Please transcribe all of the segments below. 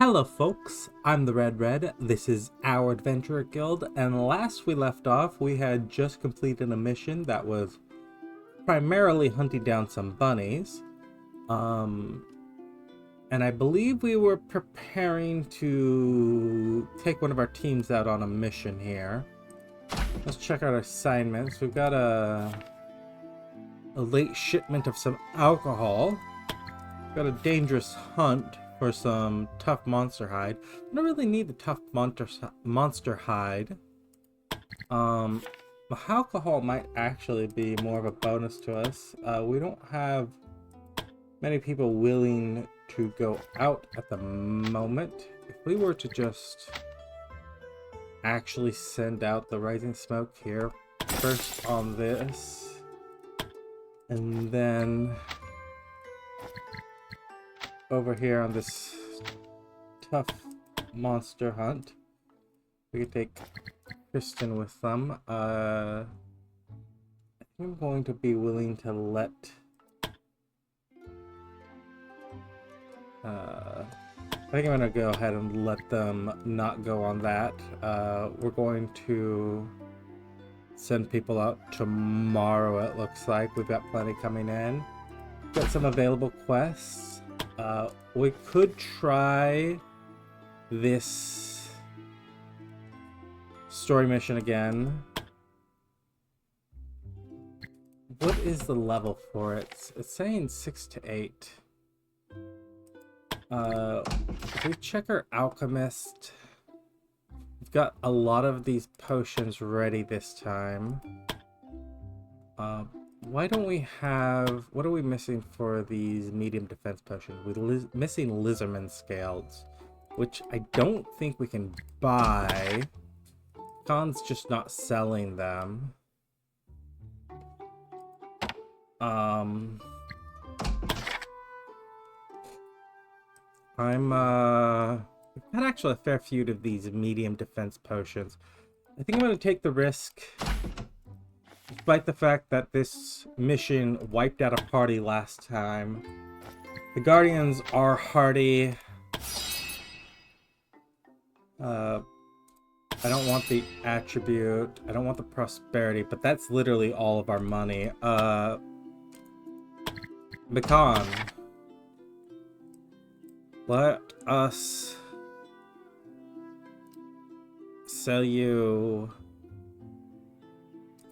Hello folks, I'm the Red. This is our Adventurer Guild, and last we left off, we had just completed a mission that was primarily hunting down some bunnies. And I believe we were preparing to take one of our teams out on a mission here. Let's check out our assignments. We've got a late shipment of some alcohol. We've got a dangerous hunt for some tough monster hide. I don't really need the tough monster hide. The alcohol might actually be more of a bonus to us. We don't have many people willing to go out at the moment. If we were to just actually send out the rising smoke here first on this, and then over here on this tough monster hunt, we could take Kristen with them. I think I'm going to be willing to let I think I'm gonna go ahead and let them not go on that. We're going to send people out tomorrow, it looks like. We've got plenty coming in. Got some available quests. We could try this story mission again. What is the level for it? It's saying 6 to 8. If we check our alchemist, we've got a lot of these potions ready this time. Why don't we have... What are we missing for these medium defense potions? We're missing lizardman scales, which I don't think we can buy. Khan's just not selling them. We've got actually a fair few of these medium defense potions. I think I'm going to take the risk, despite the fact that this mission wiped out a party last time. The Guardians are hardy. I don't want the attribute. I don't want the prosperity, but that's literally all of our money. Bekan, let us sell you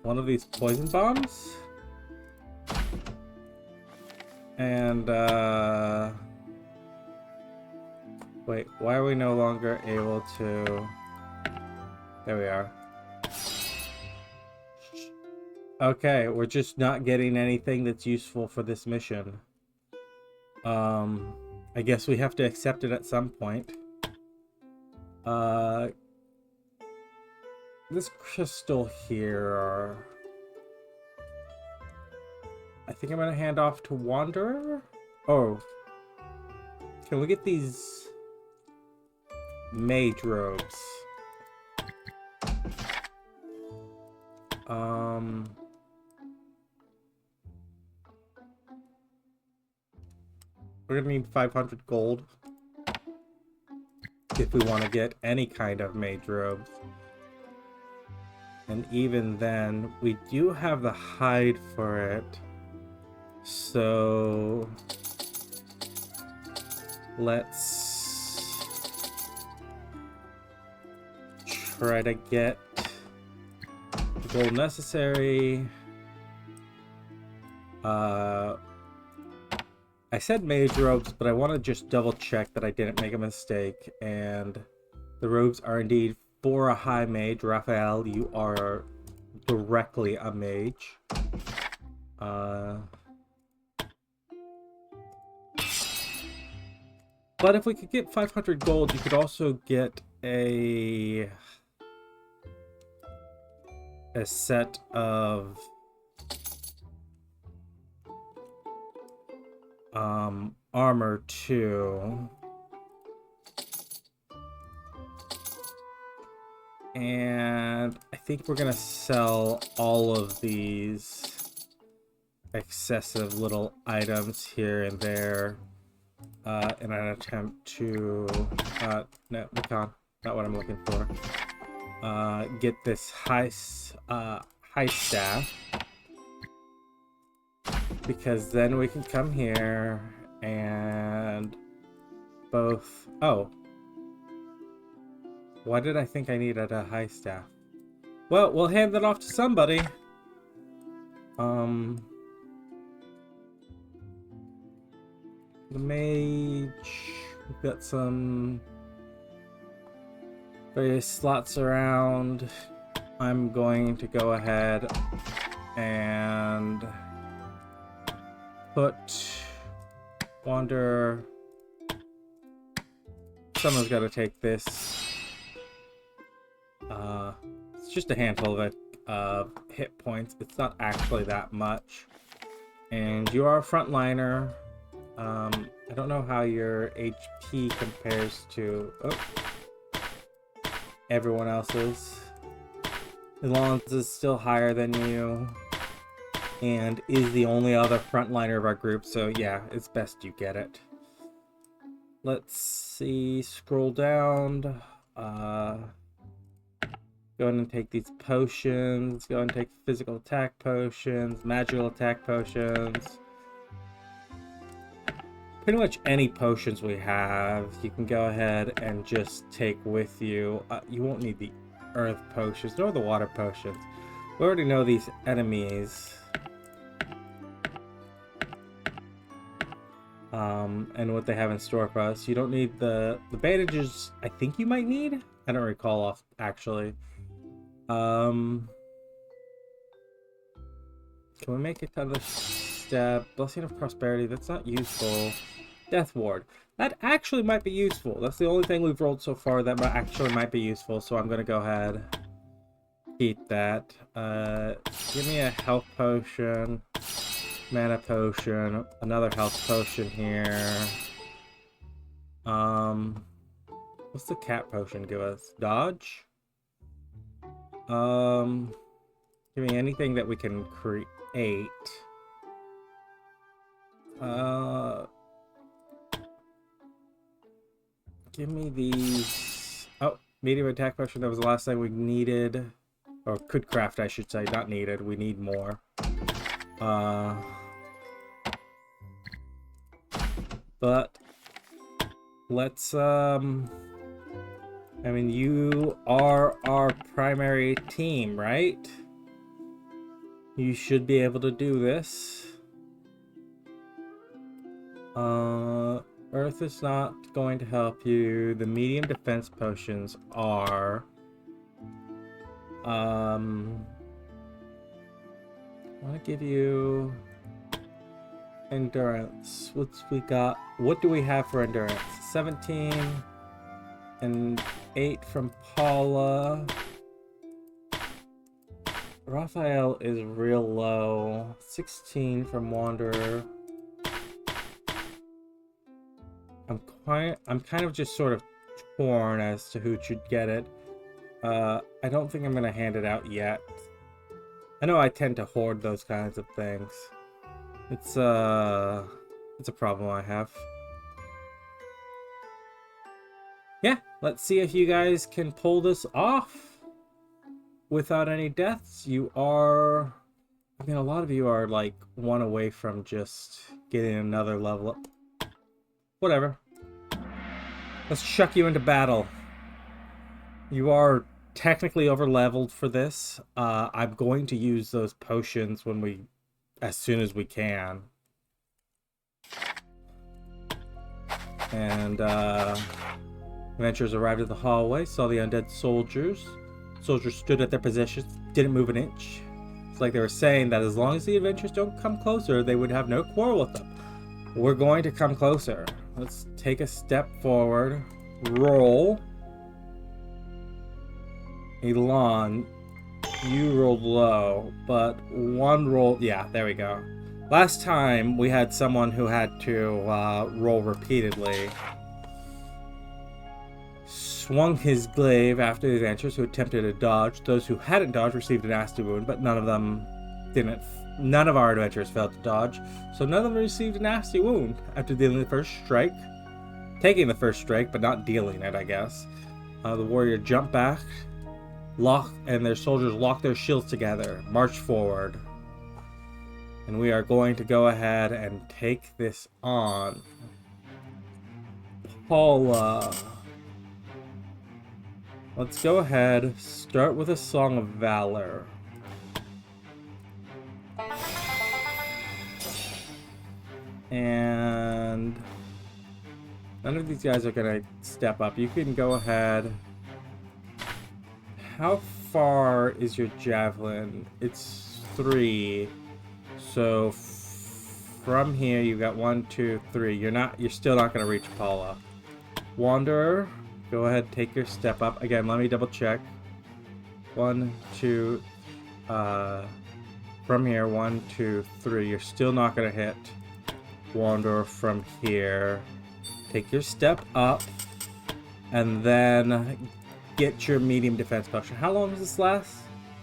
one of these poison bombs. And, wait, why are we no longer able to... There we are. Okay, we're just not getting anything that's useful for this mission. I guess we have to accept it at some point. This crystal here... I think I'm gonna hand off to Wanderer? Oh. Can we get these mage robes? We're gonna need 500 gold if we want to get any kind of mage robes. And even then, we do have the hide for it. So let's try to get the gold necessary. I said mage robes, but I want to just double check that I didn't make a mistake. And the robes are indeed for a high mage. Raphael, you are directly a mage. But if we could get 500 gold, you could also get a set of armor too. And I think we're gonna sell all of these excessive little items here and there in an attempt to, no, recon, not what I'm looking for. Get this high staff, because then we can come here and both. Oh, why did I think I needed a high staff? Well, we'll hand that off to somebody. The mage. We've got some various slots around. I'm going to go ahead and put Wander. Someone's got to take this. It's just a handful of hit points. It's not actually that much. And you are a frontliner. I don't know how your HP compares to everyone else's. Elon's is still higher than you, and is the only other frontliner of our group, so yeah, it's best you get it. Let's see, scroll down. Go ahead and take these potions. Go ahead and take physical attack potions, magical attack potions. Pretty much any potions we have, you can go ahead and just take with you. You won't need the earth potions nor the water potions. We already know these enemies. And what they have in store for us. You don't need the bandages. I think you might need. I don't recall off actually. Can we make it to the stab? Blessing of prosperity. That's not useful. Death ward. That actually might be useful. That's the only thing we've rolled so far that actually might be useful. So I'm gonna go ahead. Eat that. Give me a health potion. Mana potion, another health potion here. What's the cat potion give us? Dodge? Give me anything that we can create. Give me these. Oh, medium attack potion. That was the last thing we needed. Or could craft, I should say. Not needed. We need more. But let's I mean, you are our primary team, right? You should be able to do this. Earth is not going to help you. The medium defense potions are. I want to give you endurance. What's we got? What do we have for endurance? 17 and 8 from Paula. Raphael is real low. 16 from Wanderer. I'm kind of just sort of torn as to who should get it. I don't think I'm gonna hand it out yet. I know I tend to hoard those kinds of things. It's a problem I have. Yeah, let's see if you guys can pull this off without any deaths. You are, I mean, a lot of you are like one away from just getting another level up. Whatever. Let's chuck you into battle. You are technically over leveled for this. I'm going to use those potions as soon as we can. And adventurers arrived at the hallway, saw the undead soldiers. Soldiers stood at their positions, didn't move an inch. It's like they were saying that as long as the adventurers don't come closer, they would have no quarrel with them. We're going to come closer. Let's take a step forward. Roll. Elon, you rolled low, but one roll. Yeah, there we go. Last time we had someone who had to roll repeatedly. Swung his glaive after the adventurers who attempted to dodge. Those who hadn't dodged received a nasty wound, but none of them didn't None of our adventurers failed to dodge, so none of them received a nasty wound after dealing the first strike. Taking the first strike, but not dealing it, I guess. The warrior jumped back, and their soldiers locked their shields together, marched forward. And we are going to go ahead and take this on. Paula. Let's go ahead, start with a Song of Valor. And none of these guys are going to step up. You can go ahead. How far is your javelin? It's 3. So from here you got 1, 2, 3. You're still not going to reach Paula. Wanderer, go ahead, take your step up. Again, let me double check. 1, 2, from here, 1, 2, 3. You're still not going to hit Wanderer from here. Take your step up, and then get your medium defense potion. How long does this last?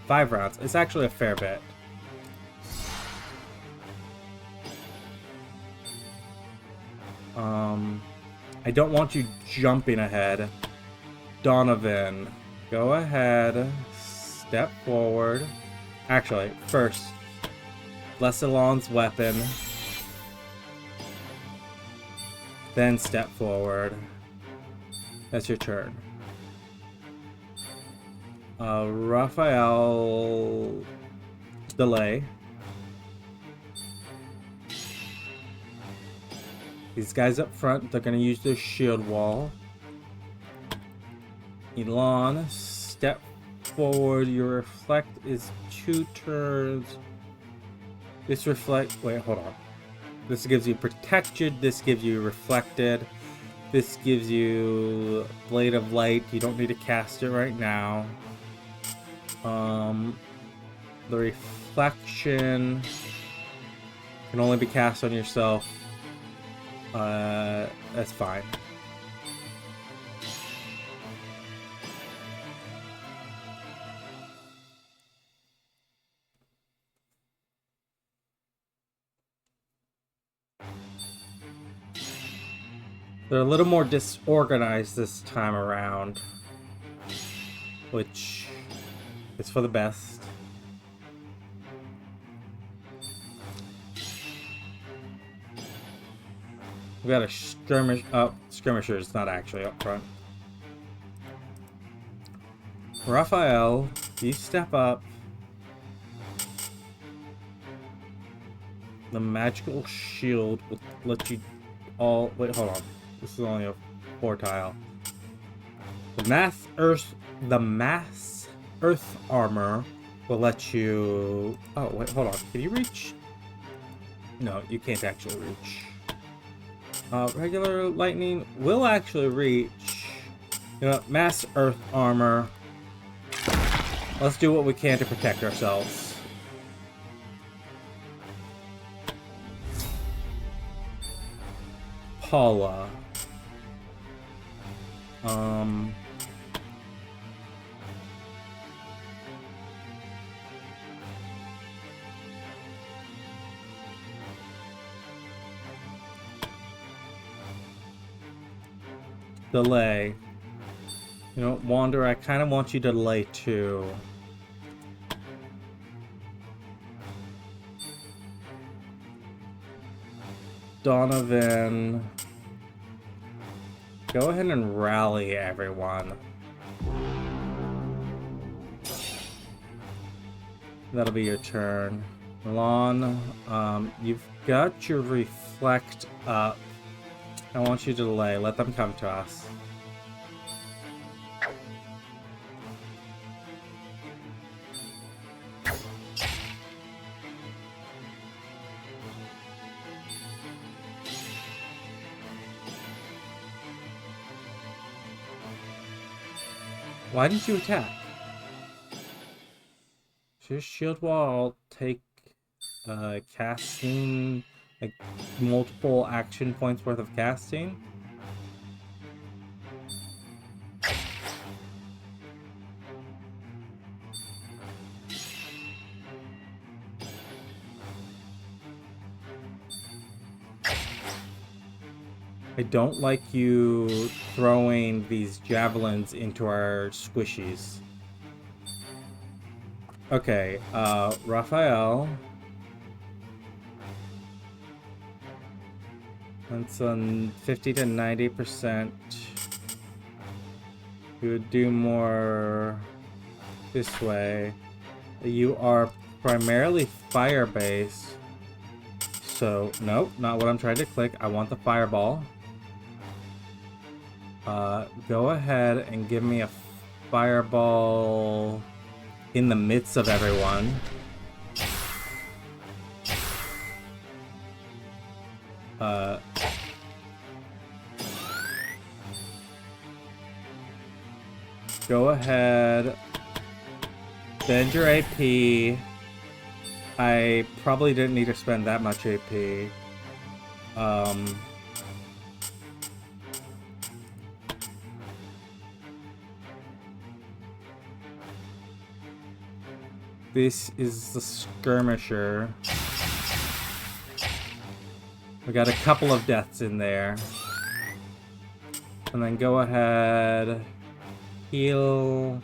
5 rounds. It's actually a fair bit. I don't want you jumping ahead. Donovan, go ahead, step forward. Actually, first, Lessalon's weapon. Then step forward. That's your turn. Raphael, delay. These guys up front, they're going to use their shield wall. Elon, step forward. Your reflect is 2 turns. This reflect... Wait, hold on. This gives you protected. This gives you reflected. This gives you Blade of Light. You don't need to cast it right now. The reflection can only be cast on yourself. That's fine. They're a little more disorganized this time around, which is for the best. We got a skirmish. Oh, skirmisher is not actually up front. Raphael, you step up. The magical shield will let you all. Wait, hold on. This is only a 4 tile. The mass earth armor will let you. Oh wait, hold on. Can you reach? No, you can't actually reach. Regular lightning will actually reach. You know, mass earth armor. Let's do what we can to protect ourselves. Paula. Delay. You know, Wander, I kind of want you to delay too. Donovan. Go ahead and rally everyone. That'll be your turn. Milan, you've got your reflect up. I want you to delay. Let them come to us. Why didn't you attack? Just shield wall, take casting, like multiple action points worth of casting. I don't like you throwing these javelins into our squishies. Okay, Raphael. That's on 50 to 90%. You would do more this way. You are primarily fire-based. So, nope, not what I'm trying to click. I want the fireball. Go ahead and give me a fireball in the midst of everyone. Go ahead. Spend your AP. I probably didn't need to spend that much AP. This is the skirmisher. We got a couple of deaths in there. And then go ahead. Heal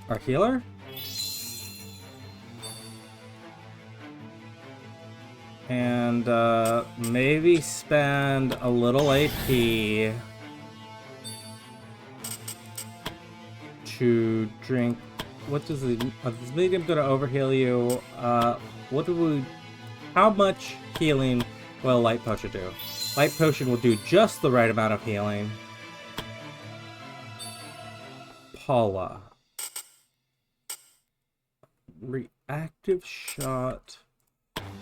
our healer? And maybe spend a little AP to drink. What does the is medium gonna overheal you? What do we? How much healing will light potion do? Light potion will do just the right amount of healing. Paula. Reactive shot.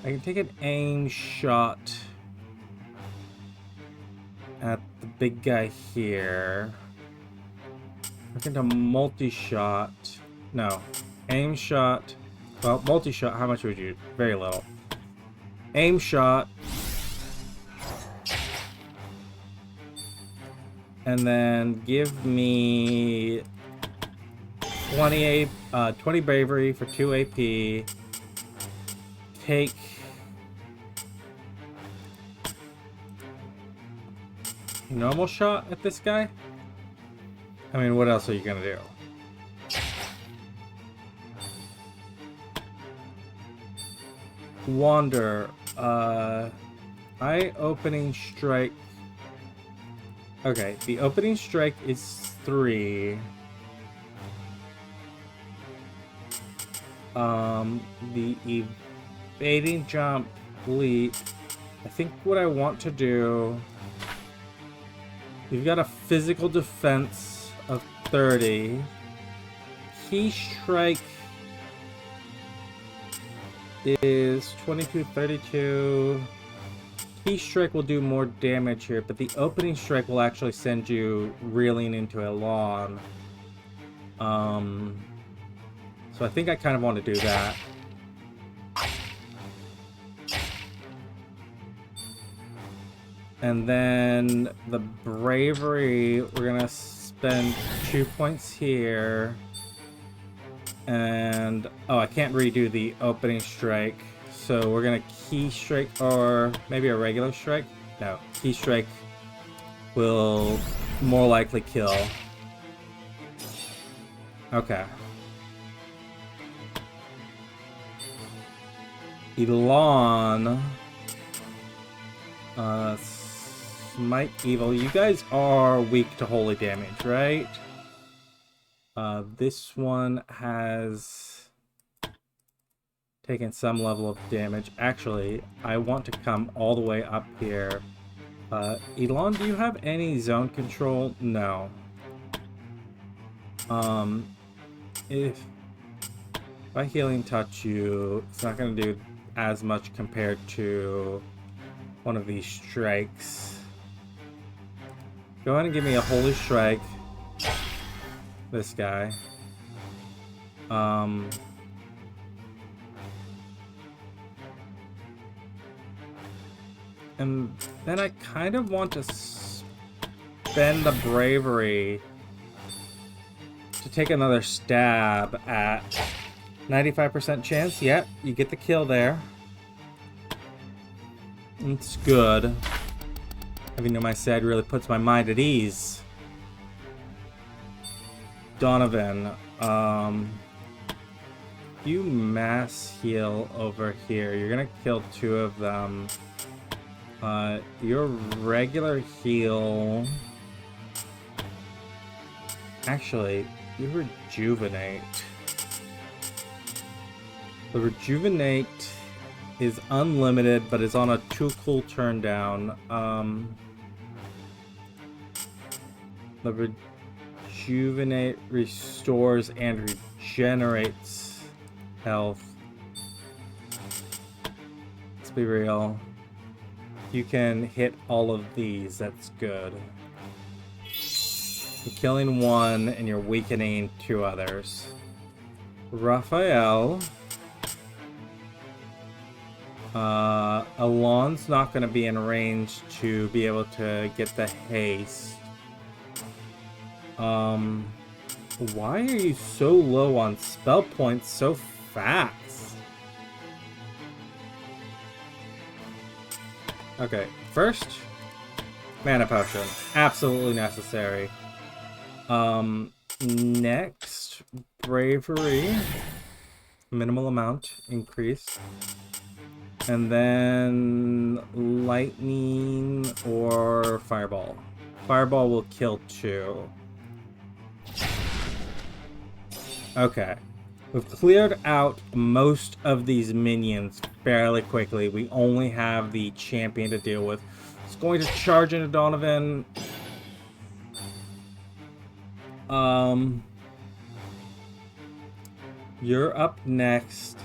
I can take an aim shot at the big guy here. Look into multi-shot. No. Aim shot. Well, multi-shot, how much would you? Very little. Aim shot. And then give me 20 bravery for 2 AP. Take normal shot at this guy. I mean, what else are you gonna do? Wander. Eye-opening strike. Okay, the opening strike is 3. The evading jump leap. I think what I want to do. You've got a physical defense of 30. Key strike is 22, 32. Key strike will do more damage here, but the opening strike will actually send you reeling into a lawn. So I think I kind of want to do that. And then the bravery, we're gonna spend 2 points here. And oh, I can't redo the opening strike. So we're gonna key strike, or maybe a regular strike? No, key strike will more likely kill. Okay. Elon. Smite Evil. You guys are weak to holy damage, right? This one has taken some level of damage. Actually, I want to come all the way up here. Elon, do you have any zone control? No. If I healing touch you, it's not going to do as much compared to one of these strikes. Go ahead and give me a holy strike. This guy. And then I kind of want to spend the bravery to take another stab at 95% chance. Yep, you get the kill there. It's good. Having on my side really puts my mind at ease. Donovan, you mass heal over here. You're gonna kill 2 of them. Your regular heal... Actually, you rejuvenate. The rejuvenate is unlimited, but is on a 2 cool turn down. The rejuvenate restores and regenerates health. Let's be real. You can hit all of these. That's good. You're killing 1 and you're weakening 2 others. Raphael. Alon's not going to be in range to be able to get the haste. Why are you so low on spell points so fast? Okay, first, mana potion. Absolutely necessary. Next, bravery. Minimal amount increase. And then lightning or fireball. Fireball will kill 2. Okay. We've cleared out most of these minions fairly quickly. We only have the champion to deal with. It's going to charge into Donovan. You're up next.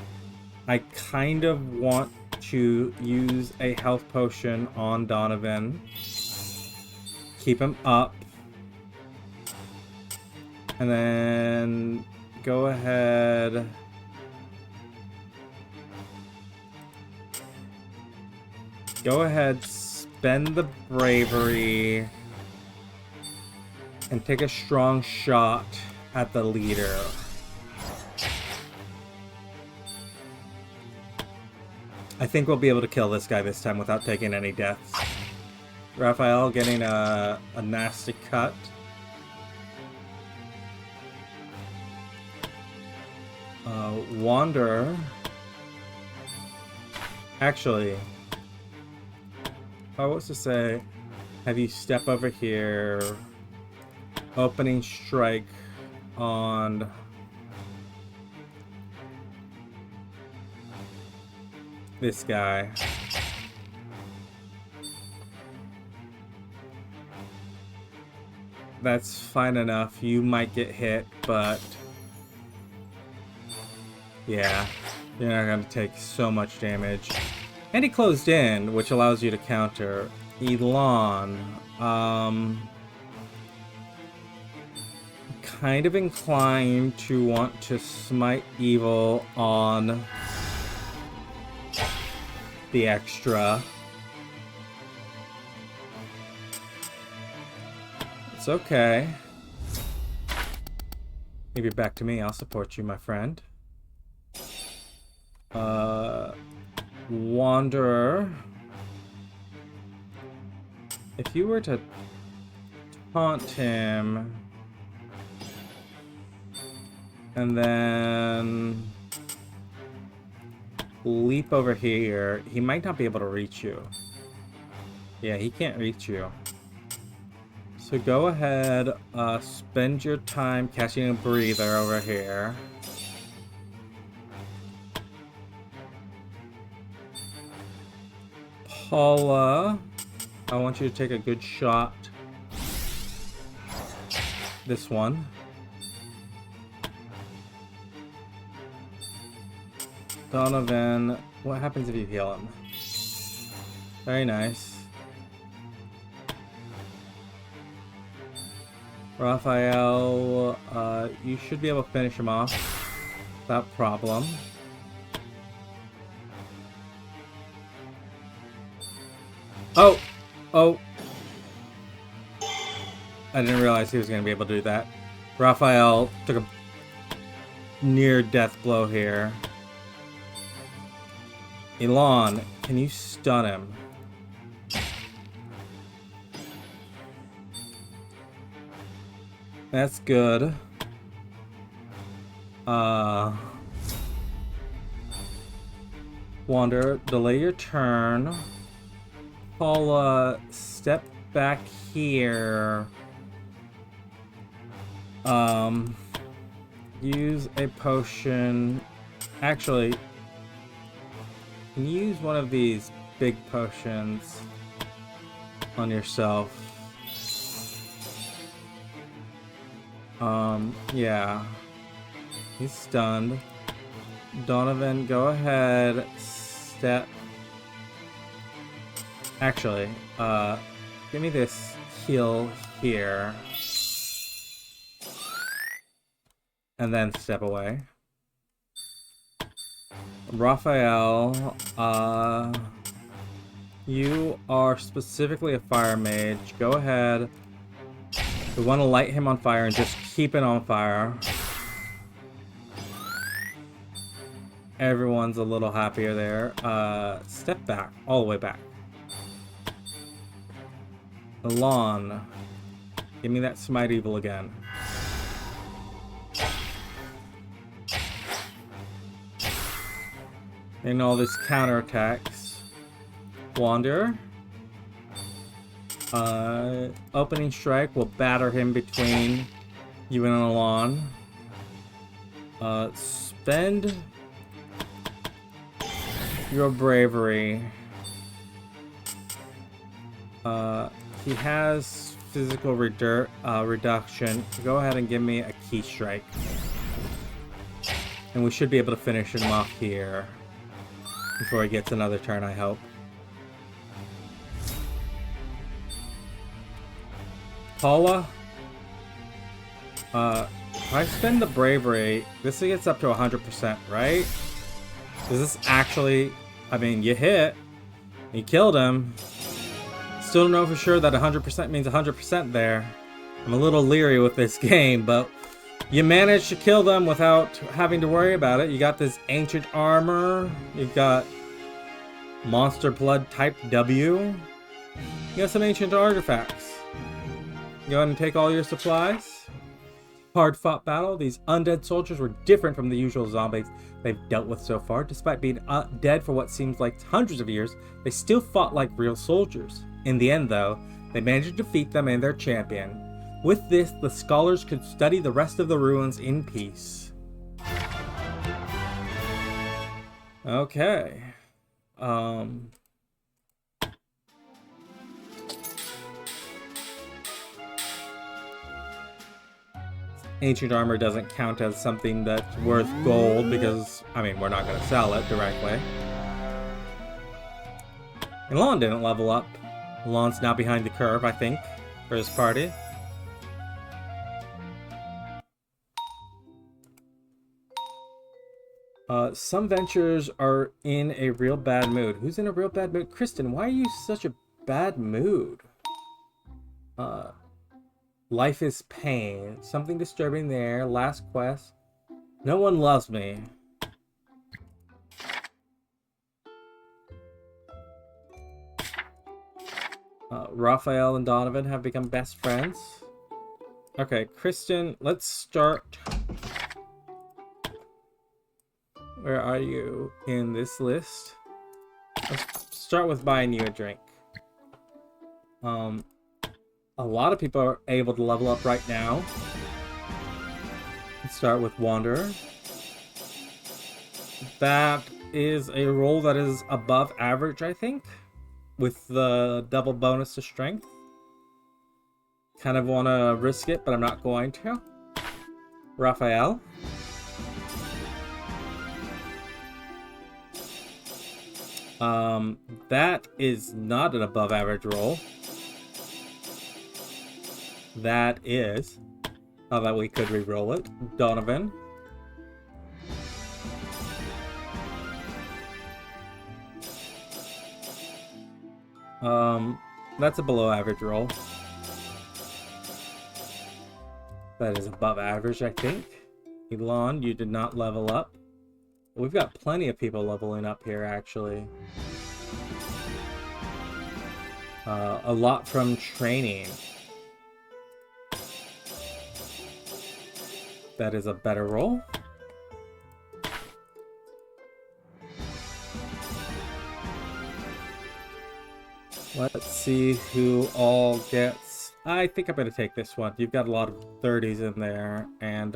I kind of want to use a health potion on Donovan. Keep him up. And then go ahead. Go ahead, spend the bravery and take a strong shot at the leader. I think we'll be able to kill this guy this time without taking any deaths. Raphael getting a nasty cut. Wanderer. Actually, if I was to say, have you step over here, opening strike on this guy. That's fine enough. You might get hit, but yeah, you're not going to take so much damage. And he closed in, which allows you to counter. Elon, kind of inclined to want to smite evil on the extra. It's okay. Leave it back to me. I'll support you, my friend. Wanderer. If you were to taunt him and then leap over here, he might not be able to reach you. Yeah, he can't reach you. So go ahead, spend your time catching a breather over here. Paula, I want you to take a good shot. This one. Donovan, what happens if you heal him? Very nice. Raphael, you should be able to finish him off without problem. Oh! Oh! I didn't realize he was going to be able to do that. Raphael took a near death blow here. Elon, can you stun him? That's good. Wander, delay your turn. Paula, step back here. Use a potion. Actually, can you use one of these big potions on yourself? Yeah. He's stunned. Donovan, go ahead. Step. Actually, give me this heal here. And then step away. Raphael, you are specifically a fire mage. Go ahead. We want to light him on fire and just keep it on fire. Everyone's a little happier there. Step back. All the way back. Alon, give me that Smite Evil again. And all this counterattacks. Wander. Opening Strike will batter him between you and Alon. Spend your bravery. He has physical reduction. Go ahead and give me a Key Strike. And we should be able to finish him off here. Before he gets another turn, I hope. Paula? If I spend the bravery, this gets up to 100%, right? Is this actually... I mean, you hit. You killed him. Still don't know for sure that 100% means 100% there. I'm a little leery with this game, but... You managed to kill them without having to worry about it. You got this ancient armor. You've got monster blood type W. You got some ancient artifacts. Go ahead and take all your supplies. Hard fought battle. These undead soldiers were different from the usual zombies they've dealt with so far. Despite being dead for what seems like hundreds of years, they still fought like real soldiers. In the end, though, they managed to defeat them and their champion. With this, the scholars could study the rest of the ruins in peace. Okay. Ancient armor doesn't count as something that's worth gold because, I mean, we're not going to sell it directly. And Lon didn't level up. Lon's now behind the curve, I think, for his party. Some ventures are in a real bad mood. Who's in a real bad mood? Kristen, why are you such a bad mood? Life is pain. Something disturbing there. Last quest. No one loves me. Raphael and Donovan have become best friends. Okay, Kristen, let's start... Where are you in this list? Let's start with buying you a drink. A lot of people are able to level up right now. Let's start with Wanderer. That is a roll that is above average, I think, with the double bonus to strength. Kind of want to risk it, but I'm not going to. Raphael. That is not an above average roll. That is. How about we could re-roll it? Donovan. That's a below average roll. That is above average, I think. Elon, you did not level up. We've got plenty of people leveling up here, actually. A lot from training. That is a better roll. Let's see who all gets... I think I'm going to take this one. You've got a lot of 30s in there, and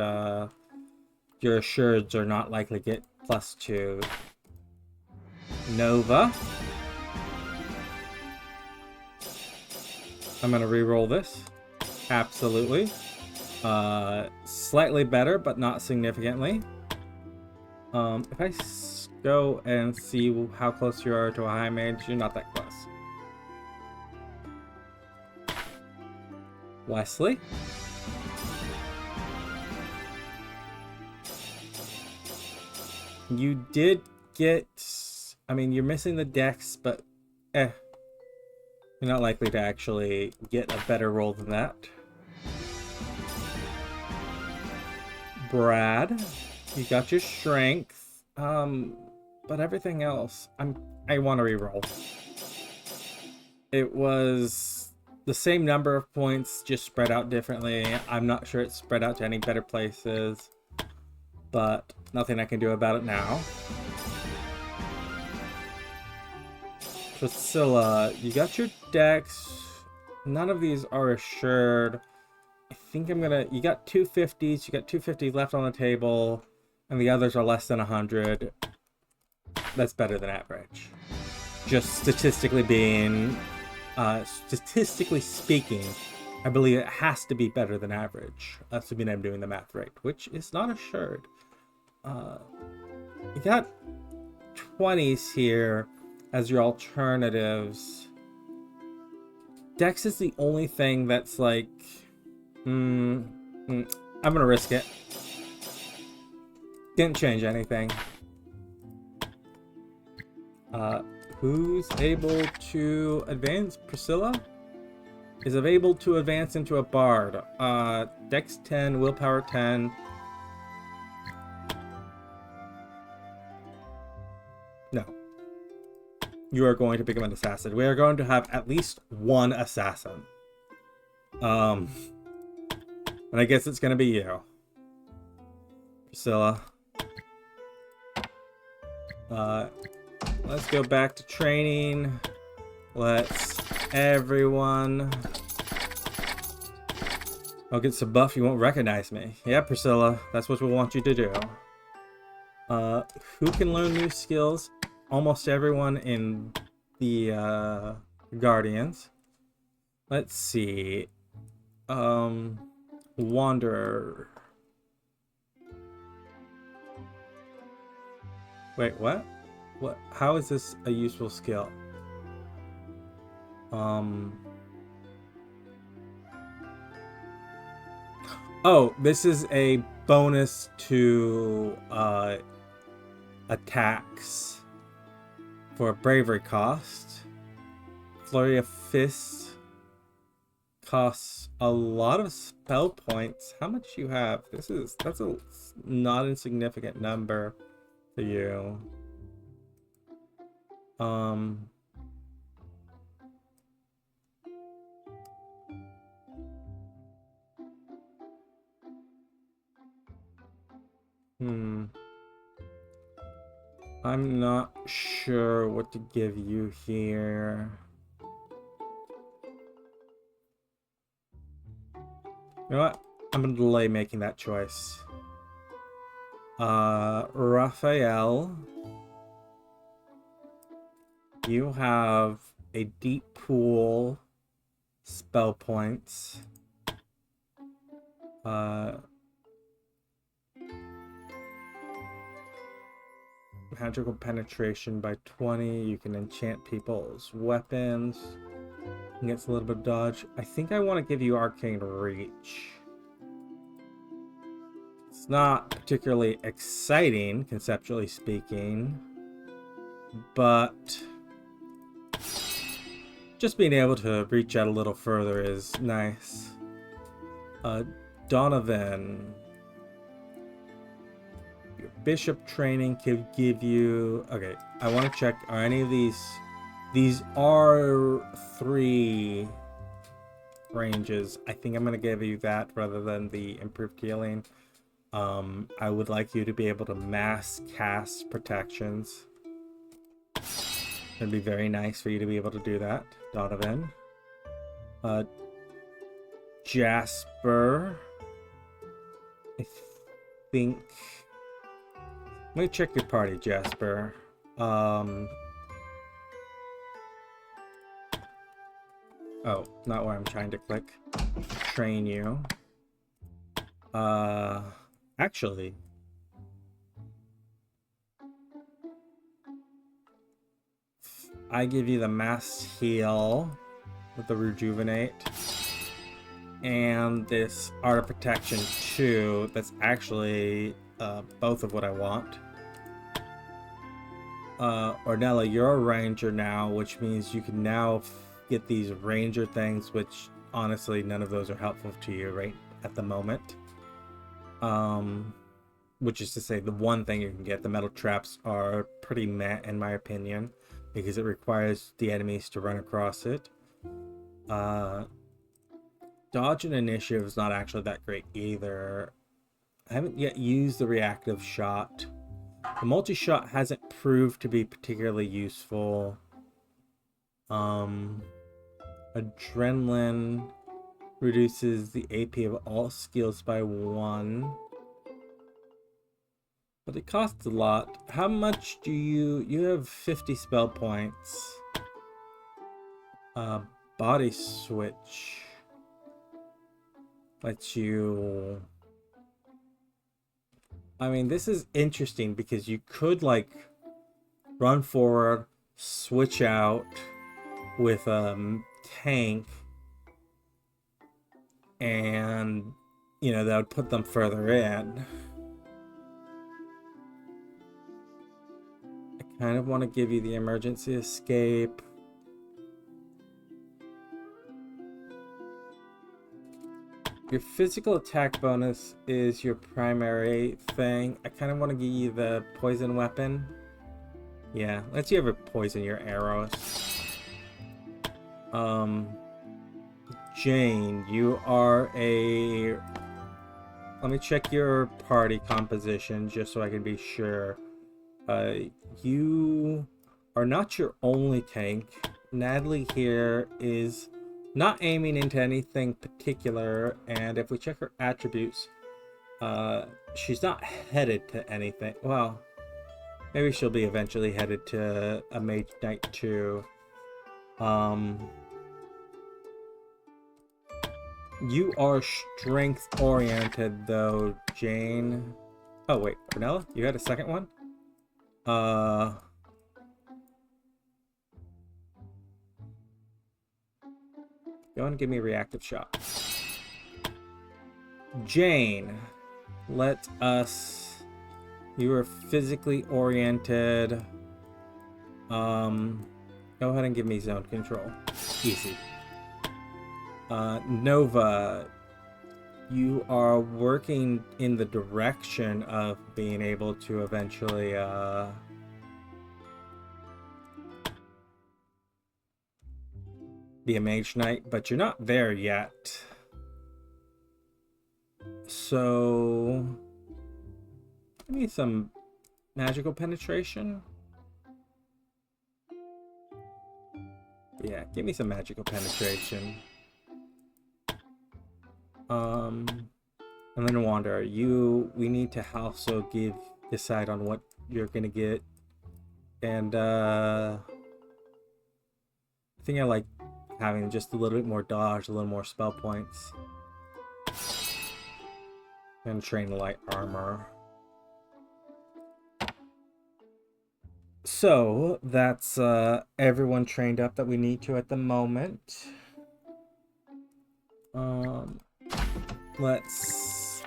your assureds are not likely to get +2. Nova. I'm going to re-roll this. Absolutely. Slightly better, but not significantly. If I go and see how close you are to a high mage, you're not that close. Wesley. You did get... I mean, you're missing the dex, but you're not likely to actually get a better roll than that. Brad, you got your strength, but everything else, I want to reroll. It was the same number of points, just spread out differently. I'm not sure it's spread out to any better places, but nothing I can do about it now. Priscilla, you got your dex. None of these are assured. I think I'm gonna... You got 250s. You got 250 left on the table, and the others are less than 100. That's better than average. Just statistically speaking, I believe it has to be better than average. Assuming I'm doing the math right, which is not assured. You got 20s here as your alternatives. Dex is the only thing that's like... I'm gonna risk it. Didn't change anything. Who's able to advance? Priscilla is able to advance into a bard. Dex 10, willpower 10. No. You are going to become an assassin. We are going to have at least one assassin. And I guess it's gonna be you, Priscilla. Let's go back to training. Let's everyone. I'll get some buff. You won't recognize me. Yeah, Priscilla. That's what we want you to do. Who can learn new skills? Almost everyone in the Guardians. Let's see. Wanderer. Wait, what? What? How is this a useful skill? Oh, this is a bonus to attacks for bravery cost. Flurry of Fist costs a lot of spell points. How much you have? That's a not insignificant number for you. I'm not sure what to give you here. You know what? I'm gonna delay making that choice. Raphael, you have a deep pool spell points. Magical penetration by 20. You can enchant people's weapons. It gets a little bit of dodge. I think I want to give you arcane reach. It's not particularly exciting, conceptually speaking, but just being able to reach out a little further is nice. Donovan, your bishop training could give you... Okay, I want to check, are any of these are 3 ranges. I think I'm going to give you that rather than the improved healing. I would like you to be able to mass cast protections. It'd be very nice for you to be able to do that, Donovan. Jasper. I think... Let me check your party, Jasper. Oh, not where I'm trying to click. Train you. Actually... I give you the mass heal with the rejuvenate. And this art of protection too. That's actually both of what I want. Ornella, you're a ranger now, which means you can now get these ranger things, which honestly none of those are helpful to you right at the moment. Which is to say, the one thing you can get, the metal traps, are pretty meh in my opinion, because it requires the enemies to run across it. Dodge and initiative is not actually that great either. I haven't yet used the reactive shot. The multi-shot hasn't proved to be particularly useful. Adrenaline reduces the AP of all skills by 1. But it costs a lot. How much do you have 50 spell points. Body switch lets you... I mean, this is interesting because you could, like, run forward, switch out with a tank, and, you know, that would put them further in. I kind of want to give you the emergency escape. Your physical attack bonus is your primary thing. I kind of want to give you the poison weapon. Yeah, let's you ever poison your arrows. Jane, you are a... Let me check your party composition just so I can be sure. You are not your only tank. Natalie here is not aiming into anything particular, and if we check her attributes, she's not headed to anything. Well, maybe she'll be eventually headed to a Mage Knight too. You are strength oriented though, Jane. Oh wait, Ornella, you had a second one? Go and give me a reactive shot. Jane, let us... You are physically oriented. Go ahead and give me zone control. Easy. Nova, you are working in the direction of being able to eventually be a Mage Knight, but you're not there yet. So give me some magical penetration. Yeah, give me some magical penetration. And then Wanderer, we need to also decide on what you're gonna get. And I think I like having just a little bit more dodge, a little more spell points. And train light armor. So that's everyone trained up that we need to at the moment. Let's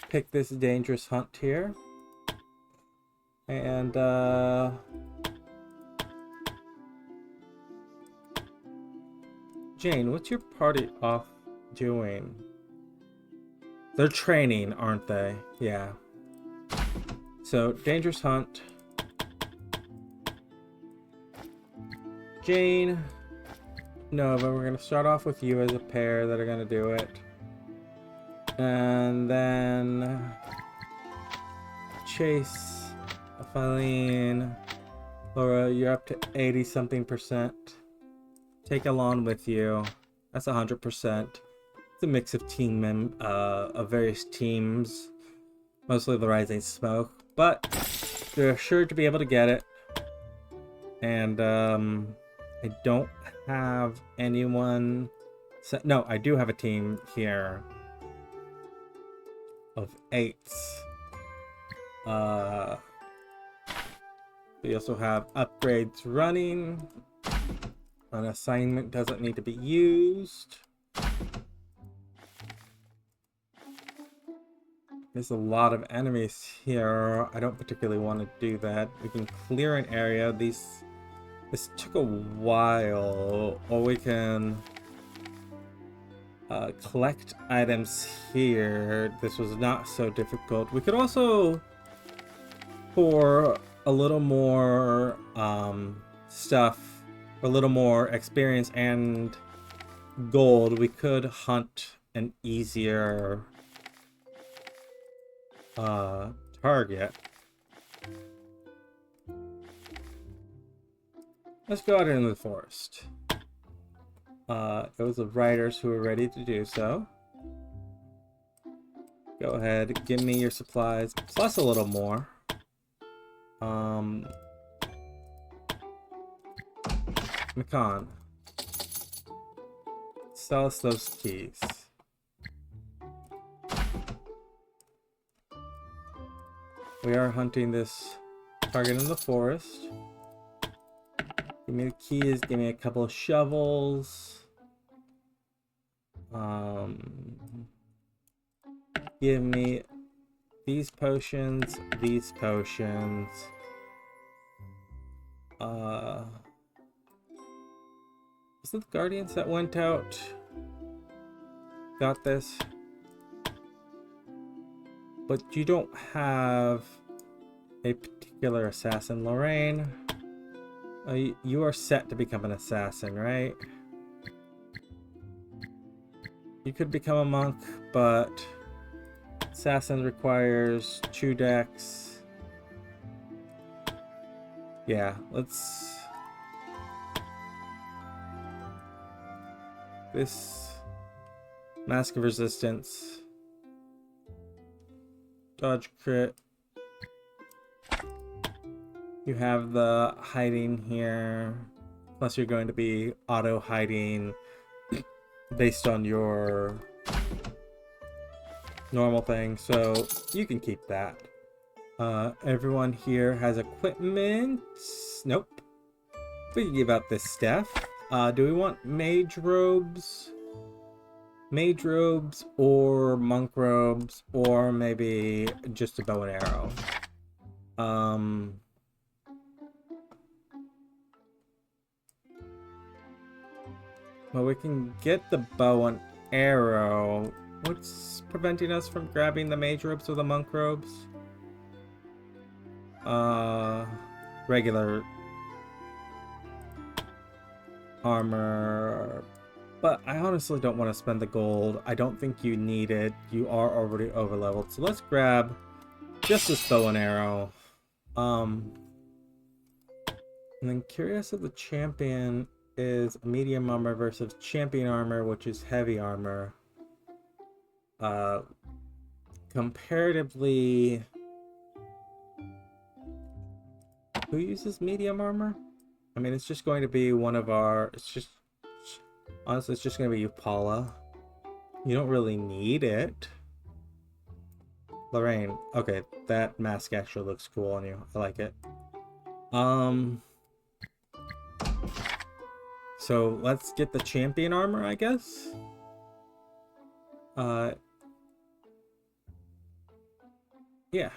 pick this dangerous hunt here. And Jane, what's your party off doing? They're training, aren't they? Yeah. So, dangerous hunt. Jane, Nova, we're going to start off with you as a pair that are going to do it. And then Chase, Philine, Laura, you're up to 80 something percent. Take Alon with you. That's 100%. It's a mix of of various teams, mostly the Rising Smoke, but they're sure to be able to get it. And I don't have anyone set. No, I do have a team here of 8. We also have upgrades running. An assignment doesn't need to be used. There's a lot of enemies here. I don't particularly want to do that. We can clear an area. This took a while. Or we can collect items here. This was not so difficult. We could also, for a little more stuff, a little more experience and gold, we could hunt an easier target. Let's go out into the forest. It was the riders who were ready to do so. Go ahead, give me your supplies, plus a little more. Makan, sell us those keys. We are hunting this target in the forest. Give me the keys, give me a couple of shovels. Give me these potions, these potions. Was it the Guardians that went out? Got this. But you don't have a particular assassin, Lorraine. You are set to become an assassin, right? You could become a monk, but assassin requires 2 decks. Yeah, let's... This Mask of Resistance, dodge crit. You have the hiding here, plus you're going to be auto hiding based on your normal thing, so you can keep that. Everyone here has equipment. Nope. We can give out this stuff. Do we want mage robes? Mage robes or monk robes, or maybe just a bow and arrow? Well, we can get the bow and arrow. What's preventing us from grabbing the mage robes or the monk robes? Regular armor. But I honestly don't want to spend the gold. I don't think you need it. You are already over leveled. So let's grab just this bow and arrow. And then curious if the champion is medium armor versus champion armor, which is heavy armor. Comparatively, who uses medium armor? I mean, it's just going to be one of our... Honestly, it's just going to be you, Paula. You don't really need it. Lorraine. Okay, that mask actually looks cool on you. I like it. So let's get the champion armor, I guess. Yeah.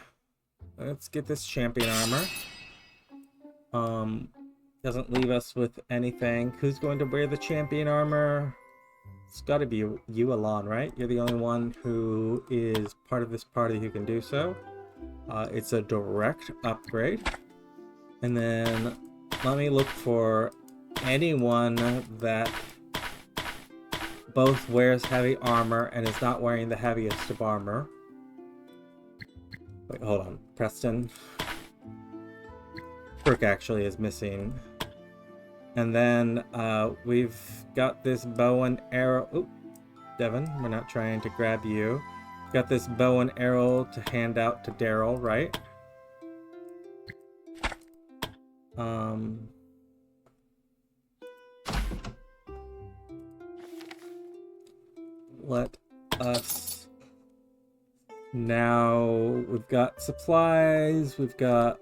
Let's get this champion armor. Doesn't leave us with anything. Who's going to wear the champion armor? It's got to be you, Alon, right? You're the only one who is part of this party who can do so. It's a direct upgrade. And then let me look for anyone that both wears heavy armor and is not wearing the heaviest of armor. Wait, hold on. Preston. Kirk actually is missing. And then we've got this bow and arrow. Oop, Devin, we're not trying to grab you. Got this bow and arrow to hand out to Daryl, right? Let us now. We've got supplies. We've got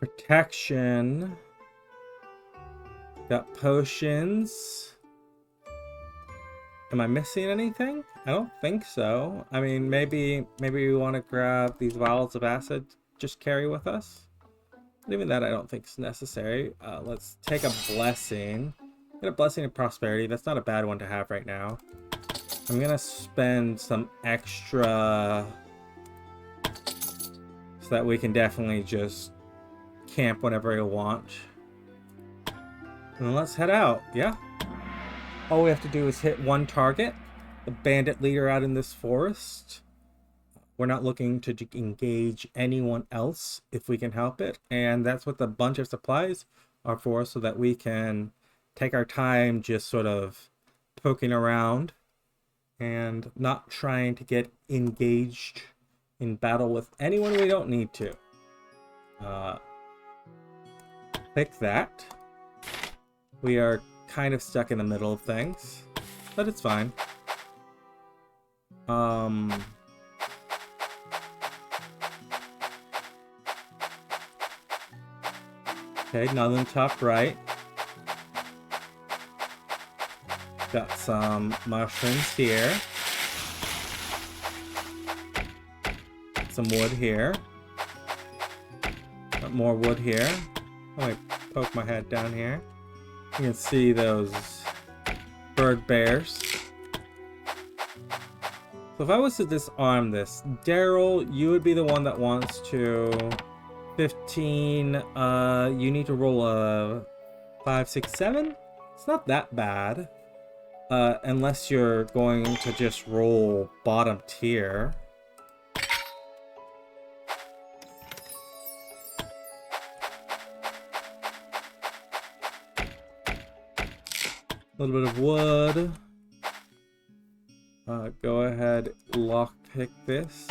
protection. Got potions. Am I missing anything? I don't think so. I mean, maybe we want to grab these vials of acid, just carry with us. But even that I don't think is necessary. Let's take a blessing. Get a blessing of prosperity. That's not a bad one to have right now. I'm gonna spend some extra so that we can definitely just camp whenever we want. And then let's head out, yeah? All we have to do is hit one target, the bandit leader out in this forest. We're not looking to engage anyone else if we can help it. And that's what the bunch of supplies are for, so that we can take our time just sort of poking around and not trying to get engaged in battle with anyone we don't need to. Pick that. We are kind of stuck in the middle of things, but it's fine. Okay, nothing top right. Got some mushrooms here. Some wood here. Got more wood here. Let me poke my head down here. You can see those bird bears. So if I was to disarm this, Daryl, you would be the one that wants to 15. You need to roll a 5, 6, 7. It's not that bad. Unless you're going to just roll bottom tier. A little bit of wood. Go ahead, lockpick this.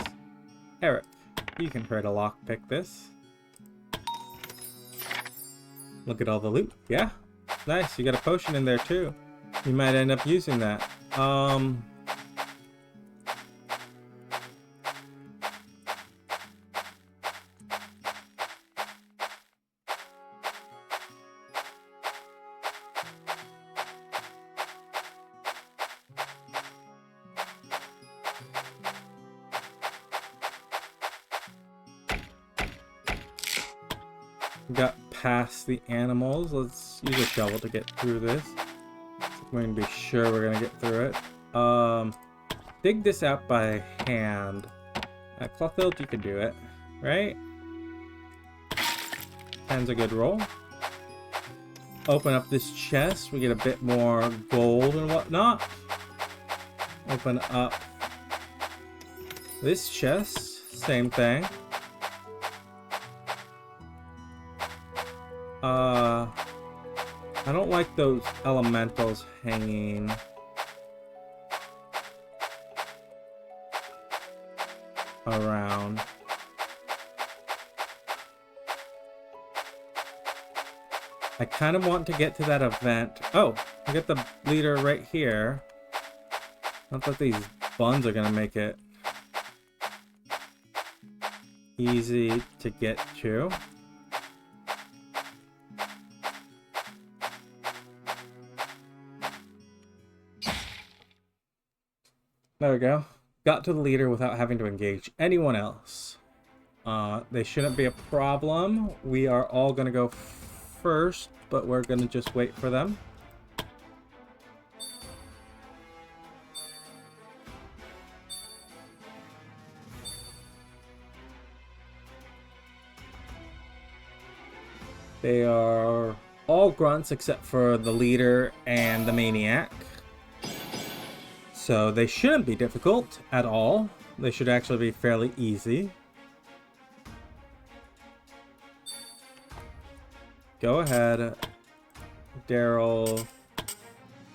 Eric, you can try to lockpick this. Look at all the loot. Yeah, nice. You got a potion in there too. You might end up using that. Got past the animals. Let's use a shovel to get through this. We're gonna be sure we're gonna get through it. Dig this out by hand. At Clothild, you can do it, right? 10's a good roll. Open up this chest. We get a bit more gold and whatnot. Open up this chest. Same thing. I don't like those elementals hanging. Around. I kind of want to get to that event. Oh, I got the leader right here. Not that these buns are gonna make it easy to get to. There we go. Got to the leader without having to engage anyone else. They shouldn't be a problem. We are all gonna go first, but we're gonna just wait for them. They are all grunts except for the leader and the maniac. So they shouldn't be difficult at all. They should actually be fairly easy. Go ahead, Daryl.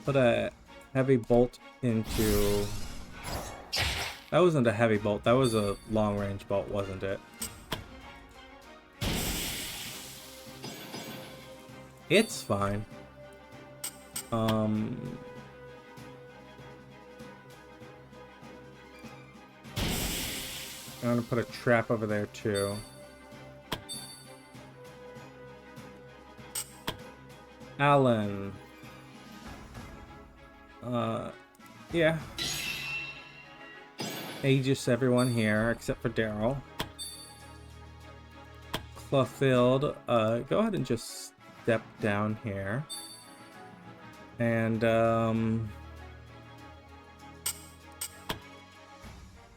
Put a heavy bolt into... That wasn't a heavy bolt. That was a long-range bolt, wasn't it? It's fine. I'm gonna put a trap over there too. Alan. Yeah. Aegis everyone here except for Daryl. Cleffield, go ahead and just step down here. And,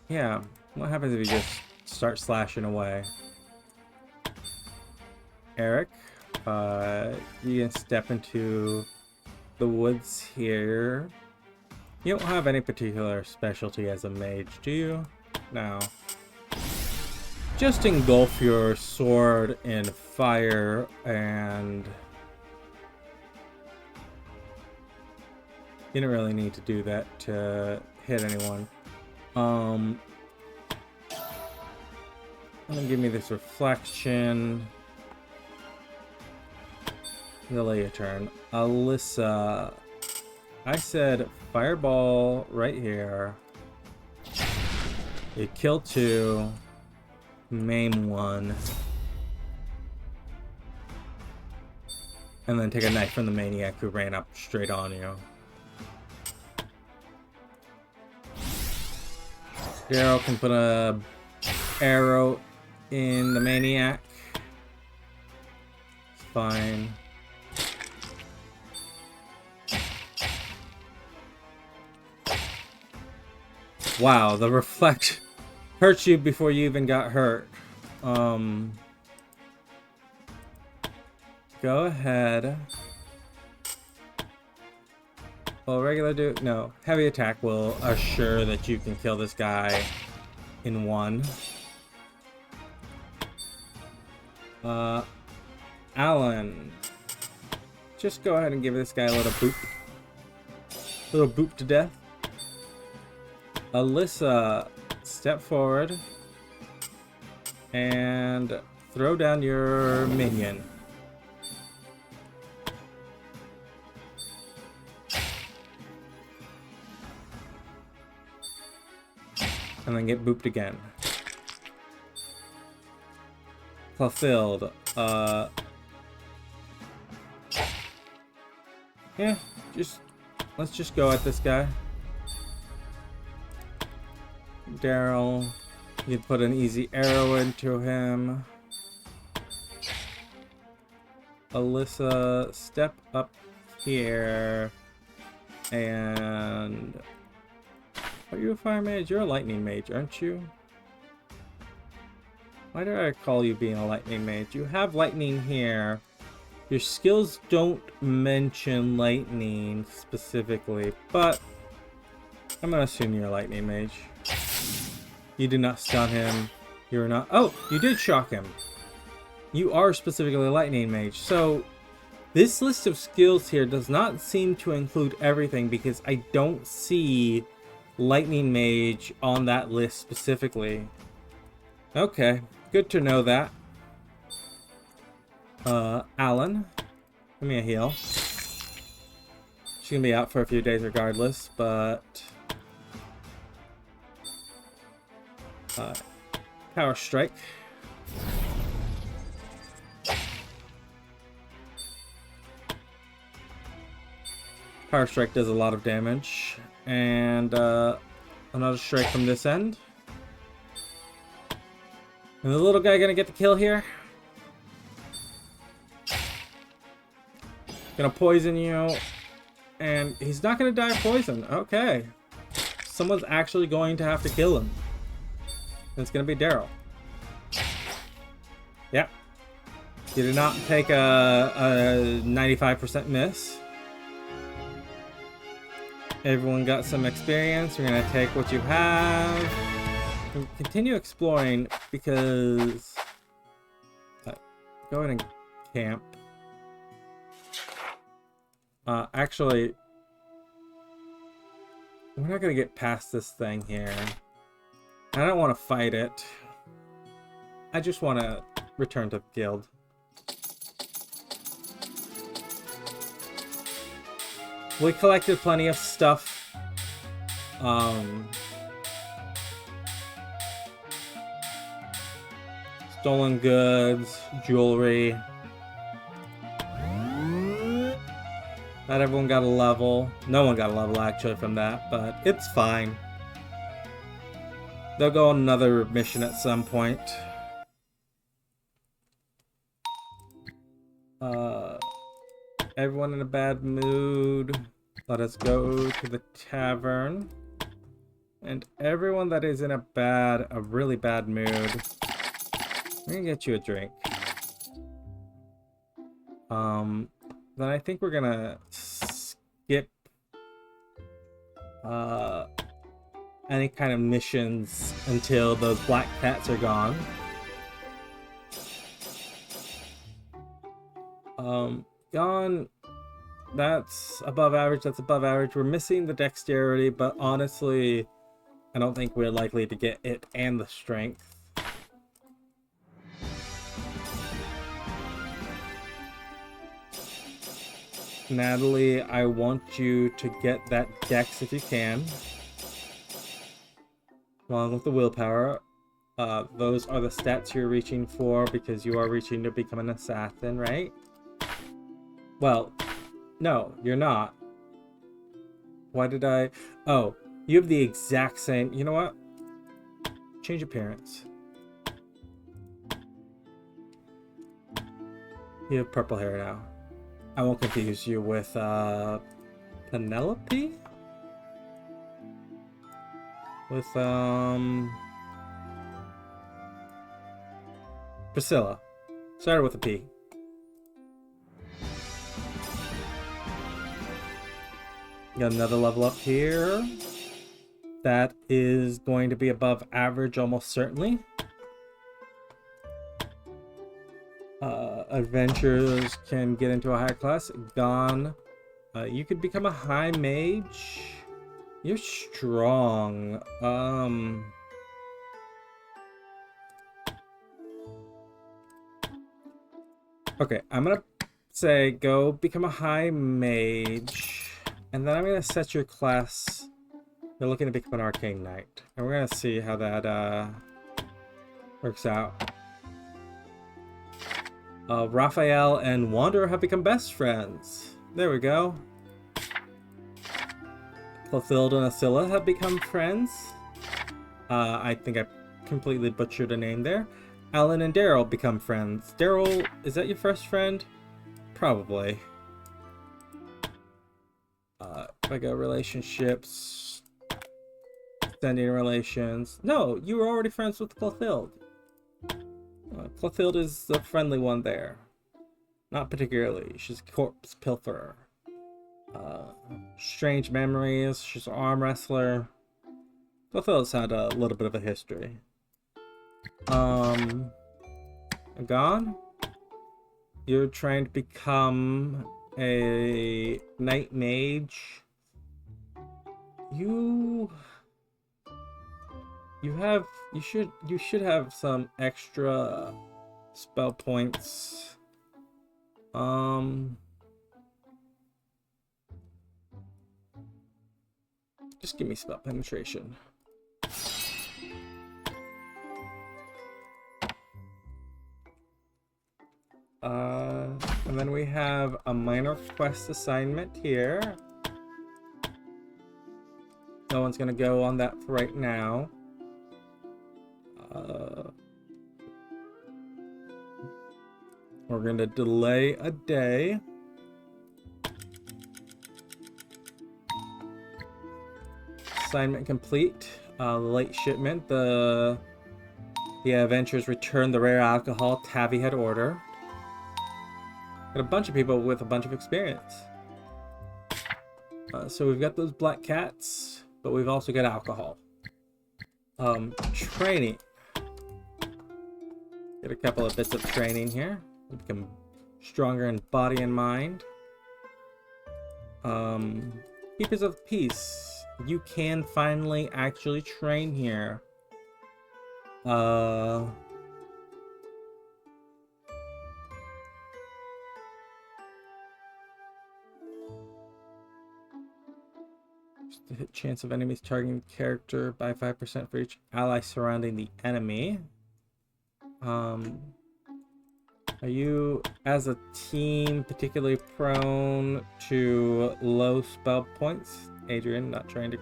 yeah. What happens if you just start slashing away? Eric, you can step into the woods here. You don't have any particular specialty as a mage, do you? No. Just engulf your sword in fire and... You don't really need to do that to hit anyone. And then give me this reflection. Delay a turn. Alyssa. I said fireball right here. You kill 2. Maim 1. And then take a knife from the maniac who ran up straight on you. Daryl can put a arrow in the maniac. It's fine. Wow, the reflect hurts you before you even got hurt. Go ahead. Well, regular no. Heavy attack will assure that you can kill this guy in 1. Alan. Just go ahead and give this guy a little boop. Little boop to death. Alyssa, step forward and throw down your minion. And then get booped again. Fulfilled. Yeah, let's just go at this guy. Daryl, you put an easy arrow into him. Alyssa, step up here. And... Are you a fire mage? You're a lightning mage, aren't you? Why did I call you being a lightning mage? You have lightning here. Your skills don't mention lightning specifically, but I'm gonna assume you're a lightning mage. You did not stun him. You're not... Oh, you did shock him. You are specifically a lightning mage. So, this list of skills here does not seem to include everything because I don't see lightning mage on that list specifically. Okay, good to know that. Alan, give me a heal. She's gonna be out for a few days regardless, but... Power Strike. Power Strike does a lot of damage. And another strike from this end. And the little guy gonna get the kill here. Gonna poison you. And he's not gonna die of poison. Okay. Someone's actually going to have to kill him. And it's gonna be Daryl. Yep. You did not take a 95% miss. Everyone got some experience. We're gonna take what you have. And continue exploring because... go ahead and camp. Actually, we're not gonna get past this thing here. I don't want to fight it. I just want to return to the guild. We collected plenty of stuff. Stolen goods, jewelry. Not everyone got a level. No one got a level actually from that, but it's fine. They'll go on another mission at some point. Everyone in a bad mood. Let us go to the tavern. And everyone that is in a really bad mood, I'm gonna get you a drink. Then I think we're gonna skip any kind of missions until those black cats are gone. Gone. That's above average. That's above average. We're missing the dexterity, but honestly, I don't think we're likely to get it and the strength. Natalie, I want you to get that dex if you can. Along with the willpower. Those are the stats you're reaching for because you are reaching to become an assassin, right? Well, no, you're not. Why did I... Oh, you have the exact same... You know what? Change appearance. You have purple hair now. I won't confuse you with, Penelope? With, Priscilla. Started with a P. Got another level up here. That is going to be above average almost certainly. Adventurers can get into a higher class. Gone. You could become a high mage. You're strong. Okay, I'm gonna say go become a high mage. And then I'm gonna set your class. You're looking to become an arcane knight. And we're gonna see how that works out. Raphael and Wanderer have become best friends. There we go. Clothilde and Ascilla have become friends. I think I completely butchered a name there. Alan and Daryl become friends. Daryl, is that your first friend? Probably. If I go relationships, extending relations. No, you were already friends with Clothilde. Clothilde is the friendly one there. Not particularly. She's a corpse pilferer. Strange memories. She's an arm wrestler. Clothilde's had a little bit of a history. Gone? You're trying to become a knight mage. You should have some extra spell points. Just give me spell penetration. And then we have a minor quest assignment here. No one's gonna go on that for right now. We're gonna delay a day. Assignment complete. Late shipment. The adventurers returned the rare alcohol Tavi had ordered. Got a bunch of people with a bunch of experience. So we've got those black cats, but we've also got alcohol. Training. Get a couple of bits of training here. We become stronger in body and mind. Keepers of Peace. You can finally actually train here. Just the hit chance of enemies targeting the character by 5% for each ally surrounding the enemy. Are you, as a team, particularly prone to low spell points? Adrian, not trying to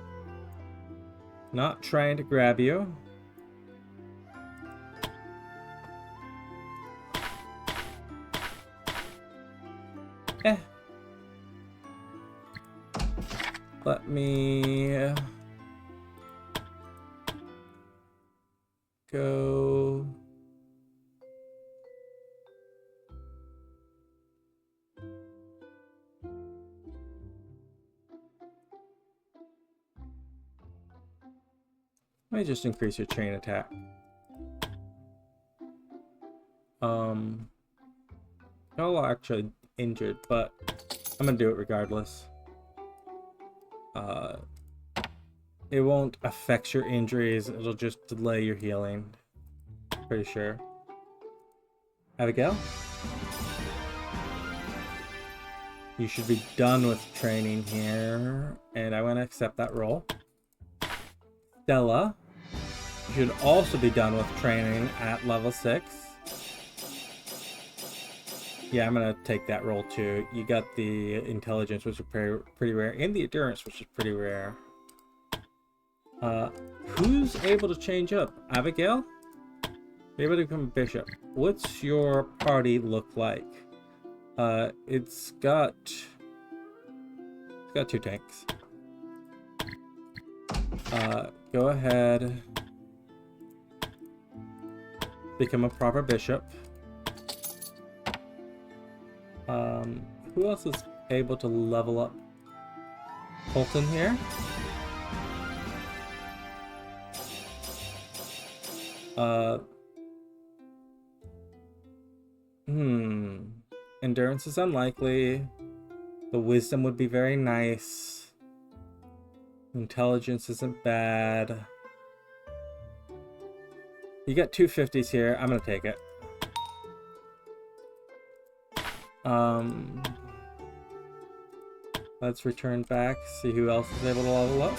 grab you. Let me go. Let me just increase your chain attack. Y'all are actually injured, but I'm gonna do it regardless. It won't affect your injuries, it'll just delay your healing. Pretty sure. Abigail? You should be done with training here, and I want to accept that role. Stella, you should also be done with training at level 6. Yeah, I'm gonna take that role too. You got the intelligence, which is pretty rare, and the endurance, which is pretty rare. Who's able to change up? Abigail? You're able to become a bishop. What's your party look like? It's got 2 tanks. Go ahead. Become a proper bishop. Who else is able to level up? Colton here. Endurance is unlikely. The wisdom would be very nice. Intelligence isn't bad. You got 250s here. I'm gonna take it. Let's return back, see who else is able to level up.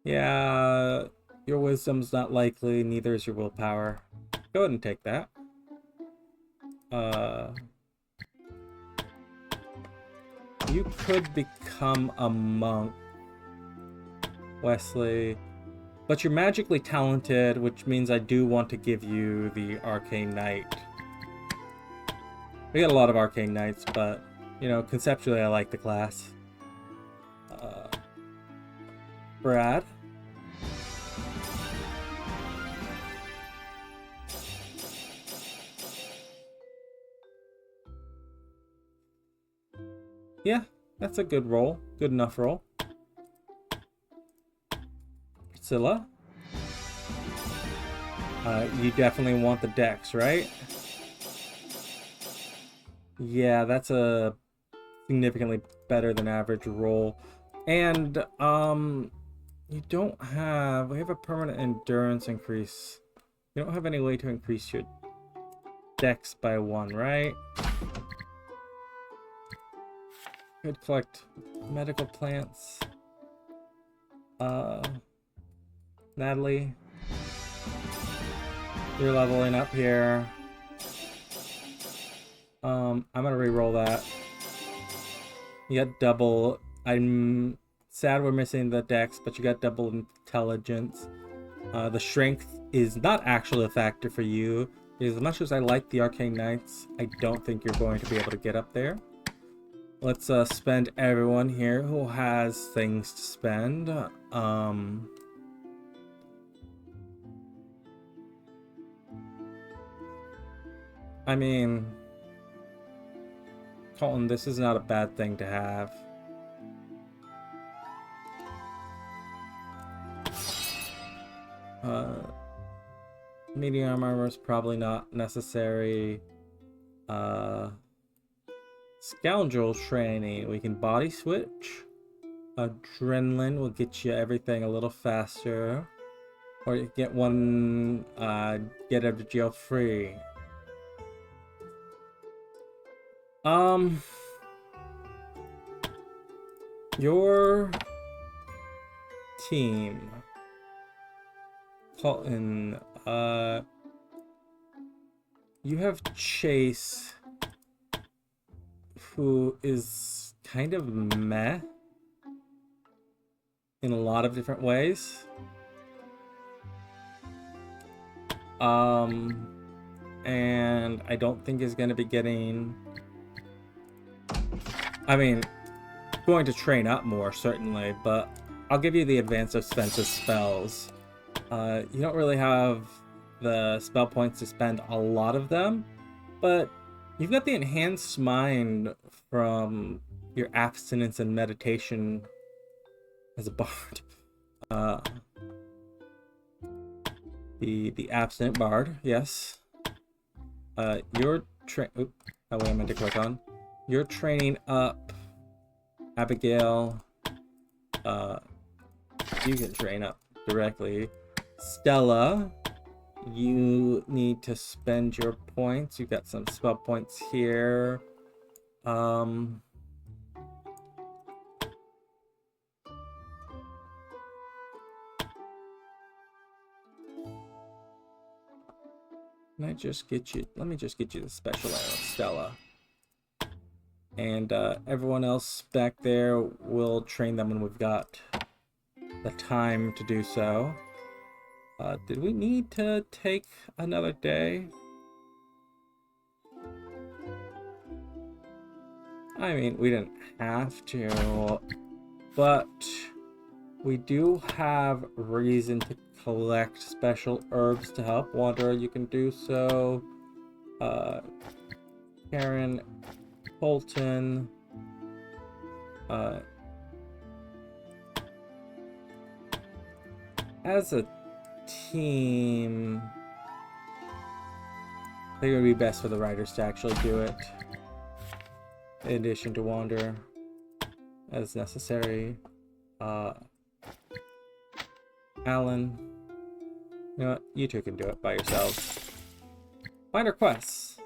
Yeah, your wisdom's not likely, neither is your willpower. Go ahead and take that. You could become a monk, Wesley. But you're magically talented, which means I do want to give you the Arcane Knight. We got a lot of Arcane Knights, but, you know, conceptually I like the class. Brad? Yeah, that's a good roll. Good enough roll. Priscilla? You definitely want the dex, right? Yeah, that's a significantly better than average roll. And, you don't have... We have a permanent endurance increase. You don't have any way to increase your dex by 1, right? Could collect medical plants. Natalie, you're leveling up here. I'm gonna re-roll that. You got double. I'm sad we're missing the dex, but you got double intelligence. The strength is not actually a factor for you, because as much as I like the Arcane Knights, I don't think you're going to be able to get up there. Let's spend everyone here who has things to spend. I mean, Colton, this is not a bad thing to have. Medium armor is probably not necessary. Scoundrel training. We can body switch. Adrenaline will get you everything a little faster. Or you get one, get out of jail free. Your team. Colton, you have Chase, who is kind of meh in a lot of different ways. And I don't think is going to be getting... I mean, going to train up more, certainly, but I'll give you the advanced offensive spells. You don't really have the spell points to spend a lot of them, but you've got the enhanced mind from your abstinence and meditation as a bard. The abstinent bard, yes. You're oh, wait, I meant to click on. You're training up Abigail. You can train up directly. Stella, you need to spend your points. You've got some spell points here. Can I just get you? Let me just get you the special arrow, Stella. And everyone else back there, will train them when we've got the time to do so. Did we need to take another day? I mean, we didn't have to, but we do have reason to collect special herbs to help. Wanderer, you can do so. Karen, Colton, as a team, I think it would be best for the writers to actually do it, in addition to Wander, as necessary. Alan, you know what? You two can do it by yourselves. Minor quests.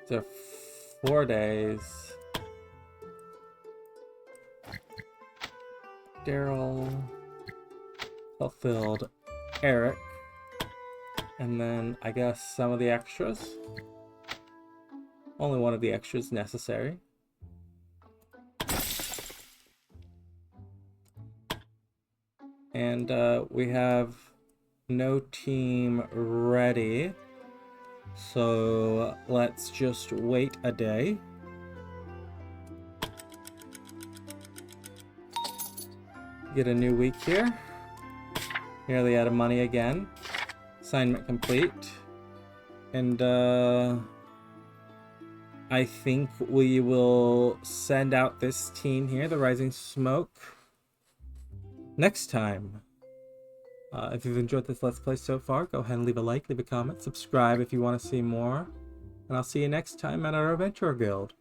So 4 days. Daryl, fulfilled. Eric, and then I guess some of the extras. Only one of the extras necessary. And we have no team ready, so let's just wait a day. Get a new week here. Nearly out of money again. Assignment complete. And I think we will send out this team here, the Rising Smoke, next time. If you've enjoyed this Let's Play so far, go ahead and leave a like, leave a comment, subscribe if you want to see more. And I'll see you next time at our Adventurer Guild.